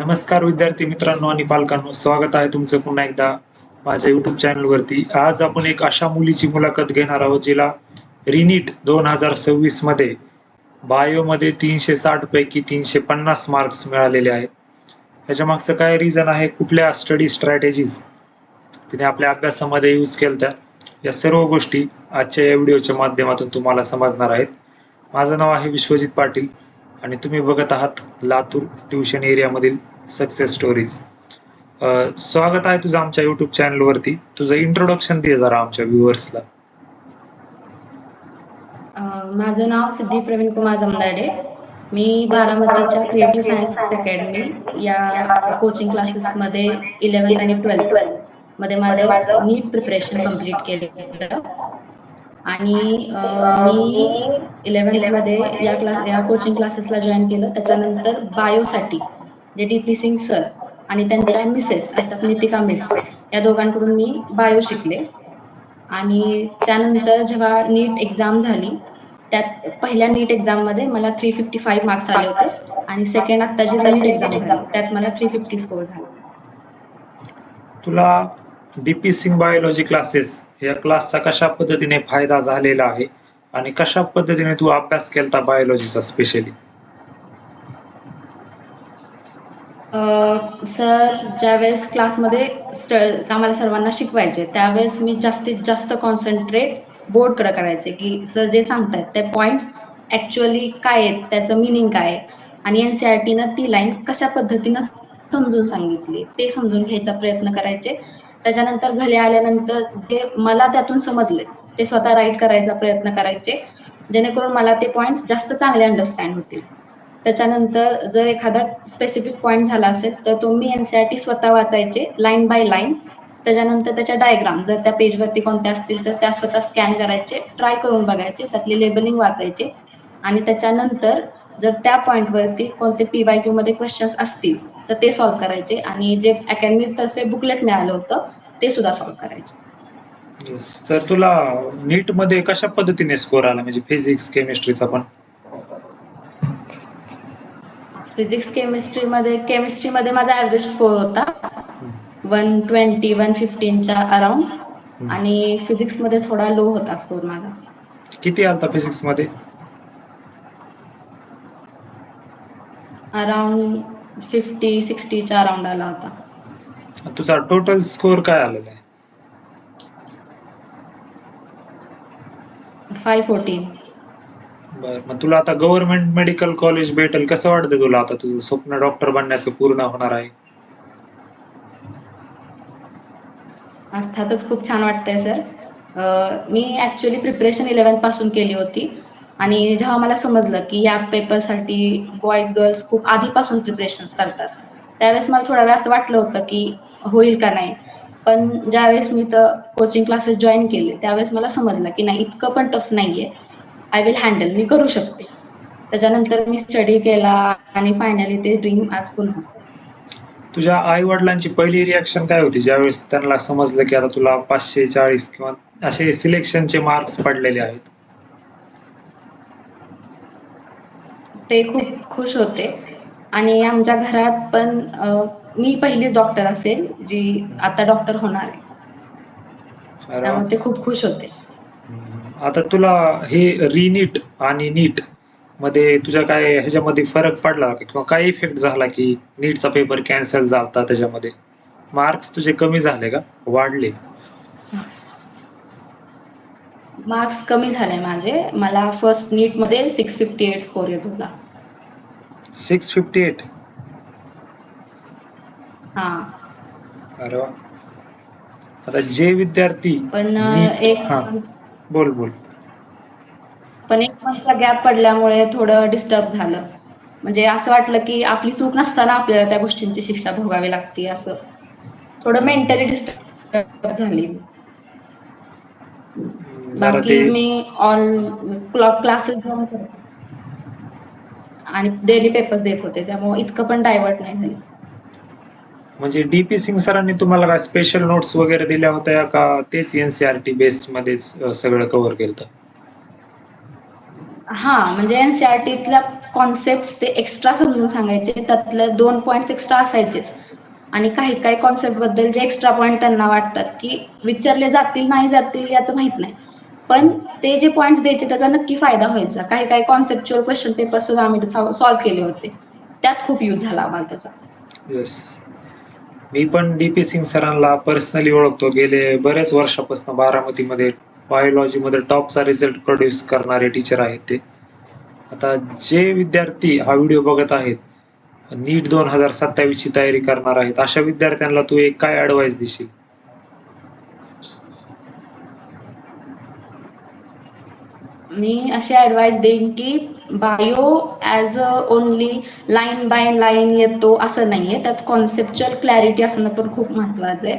नमस्कार विद्यार्थी मित्रांनो आणि पालकांनो, स्वागत आहे तुमचं पुन्हा एकदा माझ्या युट्यूब चॅनल वरती. आज आपण एक अशा मुलीची मुलाखत घेणार आहोत जिला रिनीट 2026 मध्ये बायो मध्ये 360 पैकी 350 मार्क्स मिळालेले आहेत. याच्या मागचं काय रिझन आहे, कुठल्या स्टडी स्ट्रॅटेजीज तिने आपल्या अभ्यासामध्ये यूज केल्या, या सर्व गोष्टी आजच्या या व्हिडिओच्या माध्यमातून तुम्हाला समजणार आहेत. माझं नाव आहे विश्वजित पाटील आणि तुम्ही बघत आहात लातूर ट्युशन एरियामधील सक्सेस स्टोरीज. स्वागत आहे तुझं आमच्या युट्यूब चॅनल वरती. तुझं इंट्रोडक्शन दे जरा आमच्या व्ह्युअर्सला. माझं नाव सिद्धी प्रवीण कुमार जमदाडे. मी बारामतीच्या क्रिएटिव्ह सायन्स अकॅडमी या कोचिंग क्लासेस मध्ये 11th आणि 12th मध्ये माझं नीट प्रिपरेशन कम्प्लीट केलं आणि मी 11th मध्ये या कोचिंग क्लासेसला जॉईन केलं. त्याच्यानंतर बायोसाठी जे डी.पी. सिंग सर आणि त्यांच्या मिसेस असतात नितिका मिस, या दोघांकडून मी बायो शिकले. आणि त्यानंतर जेव्हा नीट एक्झाम झाली, त्यात पहिल्या नीट एक्झाम मध्ये मला 355 मार्क्स आले होते आणि सेकंड आता जी नीट एक्झाम झाली त्यात मला 350 स्कोर झाला. तुला डी.पी. सिंग बायोलॉजी क्लासेस या क्लासचा कशा पद्धतीने फायदा झालेला आहे आणि कशा पद्धतीने तू अभ्यास केलता बायोलॉजीचा स्पेशली? सर ज्यावेळेस क्लासमध्ये आम्हाला सर्वांना शिकवायचे त्यावेळेस मी जास्तीत जास्त कॉन्सन्ट्रेट बोर्डकडे करायचे की सर जे सांगतायत ते पॉइंट्स ऍक्च्युअली काय आहेत, त्याचं मिनिंग काय आणि NCERT-नं ती लाईन कशा पद्धतीनं समजून सांगितली ते समजून घ्यायचा प्रयत्न करायचे. त्याच्यानंतर घरी आल्यानंतर जे मला त्यातून समजले ते स्वतः राईट करायचा प्रयत्न करायचे, जेणेकरून मला ते पॉइंट्स जास्त चांगले अंडरस्टँड होतील. त्याच्यानंतर जर एखादा स्पेसिफिक पॉइंट झाला असेल तर तो मी NCERT स्वतः वाचायचे लाईन बाय लाईन. त्याच्यानंतर त्याच्या डायग्राम जर त्या पेजवरती कोणत्या असतील तर त्या स्वतः स्कॅन करायचे, ट्राय करून बघायचे, त्यातले लेबलिंग वाचायचे आणि त्याच्यानंतर जर त्या पॉइंटवरती कोणते PYQ मध्ये क्वेश्चन्स असतील तर ते सॉल्व्ह करायचे आणि जे अकॅडमी तर्फे बुकलेट मिळालं होतं ते सुद्धा सॉल्व्ह करायचे. तर तुला नीट मध्ये कशा पद्धतीने स्कोर आला, म्हणजे फिजिक्स केमिस्ट्रीचा पण? फिजिक्स केमिस्ट्रीमध्ये माझा ऍव्हरेज स्कोर होता 120-115च्या अराउंड आणि फिजिक्स मध्ये थोडा लो होता स्कोर माझा. किती आलता फिजिक्स मध्ये? अराउंड 50-60च्या अराउंड आला होता. तुझा टोटल स्कोर काय आलेला आहे? 514. बरं, मग तुला आता गव्हर्नमेंट मेडिकल कॉलेज भेटेल, कसं वाटतं तुला? आता तुझं स्वप्न डॉक्टर बनण्याचं पूर्ण होणार आहे. अर्थातच खूप छान वाटतंय सर. मी ऍक्च्युअली प्रिपरेशन 11th पासून केली होती आणि जेव्हा मला समजलं की या पेपरसाठी बॉईज गर्ल्स खूप आधीपासून प्रिपरेशन करतात त्यावेळेस मला थोडा वेळ असं वाटलं होतं की होईल का नाही, पण ज्यावेळेस मी तर कोचिंग क्लासेस जॉईन केले त्यावेळेस मला समजलं की नाही, इतकं पण टफ नाहीये, आय विल हँडल, मी करू शकते. त्याच्यानंतर मी स्टडी केला आणि फायनली ते ड्रीम आज पूर्ण. तुझ्या आई वडिलांची पहिली रिॲक्शन काय होती ज्यावेळेस त्यांना समजलं की आता तुला 540 किंवा असे सिलेक्शनचे मार्क्स पडलेले आहेत? ते खूप खुश होते आणि आमच्या घरात पण मी पहिलीच डॉक्टर असेल जी आता डॉक्टर होणार आहे, त्यामुळे ते खूप खुश होते. आता तुला हे रिनीट आणि नीट मध्ये तुझ्या काय ह्याच्यामध्ये फरक पडला किंवा काय इफेक्ट झाला की नीटचा पेपर कॅन्सल झाला, त्याच्यामध्ये मार्क्स तुझे कमी झाले का वाढले? मार्क्स कमी झाले माझे. मला फर्स्ट नीट मध्ये 658 स्कोर येत होता. 658? हा. अरे वा. आता जे विद्यार्थी पण बोल पण एक मंथचा गॅप पडल्यामुळे थोडं डिस्टर्ब झालं. म्हणजे असं वाटलं की आपली चूक नसताना आपल्याला त्या गोष्टींची शिक्षा भोगावी लागते, असं थोडं मेंटली डिस्टर्ब झाली. बाकी मी क्लासेस जॉईन करते आणि डेली पेपर्स देत होते, त्यामुळे इतकं पण डायव्हर्ट नाही झाली. म्हणजे डी.पी. सिंग सरांनी तुम्हाला काय स्पेशल नोट्स वगैरे दिल्या होत्या का तेच NCERT बेस्ड मध्ये सगळं कव्हर केलं? म्हणजे एनसीईआरटीतल्या कॉन्सेप्ट ते एक्स्ट्रा समजून सांगायचे, त्यातले 2 पॉइंट्स एक्स्ट्रा असायचेच. आणि काही काही कॉन्सेप्ट बद्दल जे एक्स्ट्रा पॉइंट त्यांना वाटतात की विचारले जातील नाही जातील याचं माहित नाही, पण ते जे पॉइंट्स द्यायचे त्याचा नक्की फायदा व्हायचा. काही काही कॉन्सेप्च्युअल क्वेश्चन पेपर सुद्धा आम्ही सॉल्व्ह केले होते, त्यात खूप यूज झाला आम्हाला त्याचा. येस, मी पण डीपी सिंग सरांना पर्सनली ओळखतो. गेले बरेच वर्षापासून बारामतीमध्ये बायोलॉजीमध्ये टॉपचा रिझल्ट प्रोड्यूस करणारे टीचर आहेत ते. आता जे विद्यार्थी हा व्हिडिओ बघत आहेत, नीट 2027 ची तयारी करणार आहेत, अशा विद्यार्थ्यांना तू एक काय ऍडवाइस देशील? मी अशी ऍडवाइस देईन की bio as a only line by line येतो असं नाहीये, त्यात कॉन्सेप्च्युअल क्लॅरिटी असणं पण खूप महत्वाचं आहे.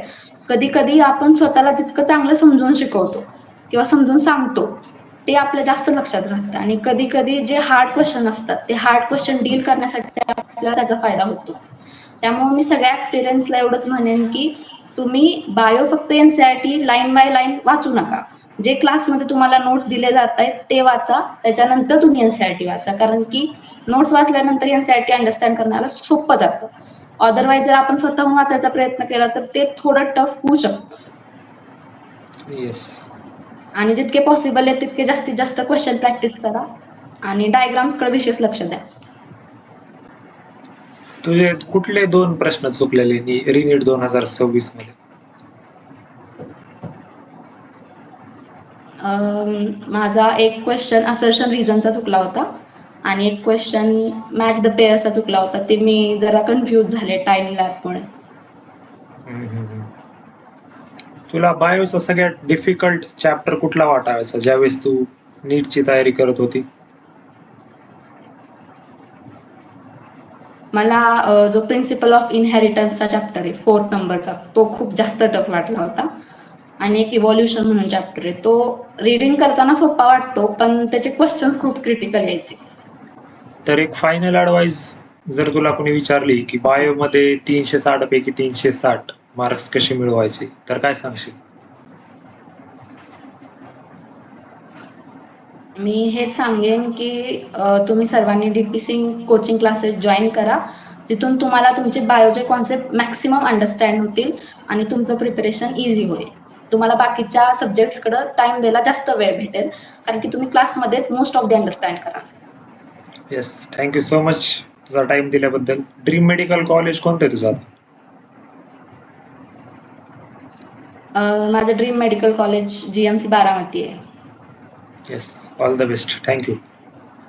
कधी कधी आपण स्वतःला जितकं चांगलं समजून शिकवतो किंवा समजून सांगतो ते आपल्या जास्त लक्षात राहतं, आणि कधी कधी जे हार्ड क्वेश्चन असतात ते हार्ड क्वेश्चन डील करण्यासाठी आपल्याला त्याचा फायदा होतो. त्यामुळे मी सगळ्या एक्सपिरियन्सला एवढंच म्हणेन की तुम्ही बायो फक्त एनसीईआरटी लाईन बाय लाईन वाचू नका. जे क्लासमध्ये तुम्हाला नोट्स दिले जात आहेत ते वाचा, त्याच्यानंतर तुम्ही एनसीईआरटी वाचा, कारण की नोट्स वाचल्यानंतर एनसीईआरटी अंडरस्टँड करण्याला सोपं जातं. अदरवाईज जर आपण स्वतःहून वाचायचा प्रयत्न केला तर ते थोडं टफ होऊ शकतं. येस. आणि जितके पॉसिबल आहे तितके जास्तीत जास्त क्वेश्चन प्रॅक्टिस करा आणि डायग्राम्स कडे विशेष लक्ष द्या. तुझे कुठले 2 प्रश्न चुकलेले रिनीट 2026 मध्ये? माझा एक क्वेश्चन असर्शन रिझनचा चुकला होता आणि एक क्वेश्चन मॅच द पेअर्सचा चुकला होता. ते मी जरा कन्फ्यूज झाले टाइम लॅपमुळे. तुला बायोचा सगळ्यात डिफिकल्ट चॅप्टर कुठला वाटायचा ज्यावेळेस तू नीटची तयारी करत होती? मला जो प्रिन्सिपल ऑफ इनहेरिटन्सचा चॅप्टर आहे 4th नंबरचा, तो खूप जास्त टफ वाटला होता. आणि एक इव्हॉल्युशन म्हणून चॅप्टर आहे, तो रीडिंग करताना सोपा वाटतो पण त्याचे क्वेश्चन खूप क्रिटिकल यायचे. तर एक फायनल ऍडवाइस जर तुला कोणी विचारली की बायो मध्ये 360 पैकी 360 मार्क्स कसे मिळवायचे, तर काय सांगशील? मी हेच सांगेन की तुम्ही सर्वांनी DP Singh coaching classes join करा. तिथून तुम्हाला तुमचे बायोचे कॉन्सेप्ट मॅक्सिमम अंडरस्टँड होतील आणि तुमचं प्रिपरेशन इझी होईल. तुम्हाला बाकीच्या सब्जेक्ट्सकडे टाइम द्यायला जास्त वेळ भेटेल, कारण की तुम्ही क्लासमध्येच मोस्ट ऑफ द अंडरस्टँड कराल. येस, थँक्यू सो मच तुझा टाइम दिल्याबद्दल. ड्रीम मेडिकल कॉलेज कोणतं आहे तुझं? माझं dream medical college GMC Baramati आहे. Yes, all the best. Thank you.